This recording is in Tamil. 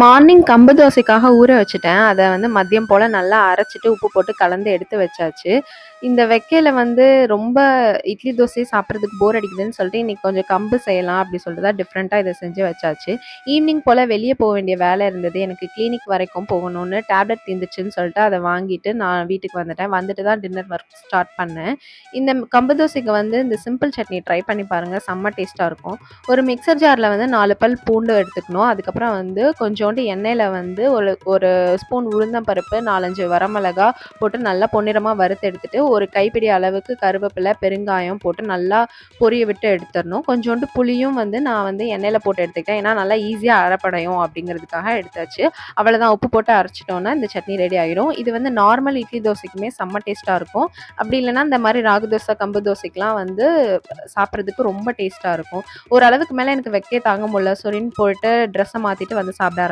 மார்னிங் கம்பு தோசைக்காக ஊற வச்சுட்டேன். அத வந்து மதியம் போல நல்லா அரைச்சுட்டு, உப்பு போட்டு கலந்து எடுத்து வச்சாச்சு. இந்த வெக்கையில வந்து ரொம்ப இட்லி, தோசையே சாப்பிட்றதுக்கு போர் அடிக்குதுன்னு சொல்லிட்டு, இன்னைக்கு கொஞ்சம் கம்பு செய்யலாம் அப்படி சொல்லிட்டு தான் டிஃப்ரெண்ட்டா இத செஞ்சு வச்சாச்சு. ஈவினிங் போல வெளிய போ வேண்டிய வேலை இருந்தது. எனக்கு கிளினிக் வரைக்கும் போகணும்னு டேப்லெட் தீர்ந்துருச்சுன்னு சொல்லிட்டு அத வாங்கிட்டு நான் வீட்டுக்கு வந்துட்டேன். வந்துட்டு தான் டின்னர் ஒர்க் ஸ்டார்ட் பண்ணேன். இந்த கம்பு தோசைக்கு வந்து இந்த சிம்பிள் சட்னி ட்ரை பண்ணி பாருங்க. செம்ம டேஸ்ட்டா இருக்கும். ஒரு மிக்ஸர் ஜார்ல வந்து 4 பல் பூண்டு எடுத்துக்கணும். அதுக்கப்புறம் வந்து கொஞ்சோண்டு எண்ணெயில வந்து ஒரு ஒரு ஸ்பூன் உளுந்தம் பருப்பு, 4, 5 வரமிளகா போட்டு நல்லா பொன்னிறமா வறுத்து எடுத்துட்டு, ஒரு கைப்பிடி அளவுக்கு கருவேப்பிலை, பெருங்காயம் போட்டு நல்லா பொரிய விட்டு எடுத்துறணும். கொஞ்சோண்டு புளியும் வந்து நான் வந்து எண்ணெயில போட்டு எடுத்துக்கிட்டேன். ஏன்னா நல்லா ஈஸியா அரைப்படையும் அப்படிங்கிறதுக்காக எடுத்தாச்சு. அவ்வளோதான், உப்பு போட்டு அரைச்சிட்டோம்னா இந்த சட்னி ரெடி ஆயிரும். இது வந்து நார்மல் இட்லி தோசைக்குமே செம்ம டேஸ்ட்டா இருக்கும். அப்படி இல்லைன்னா இந்த மாதிரி ராகு தோசை, கம்பு தோசைக்கெல்லாம் வந்து சாப்பிட்றதுக்கு ரொம்ப டேஸ்ட்டா இருக்கும். ஓரளவுக்கு மேல எனக்கு வைக்க தாங்க முடியல. சரின்னு போயிட்டு ட்ரெஸ்ஸ மாத்திட்டு வந்து சாப்பிட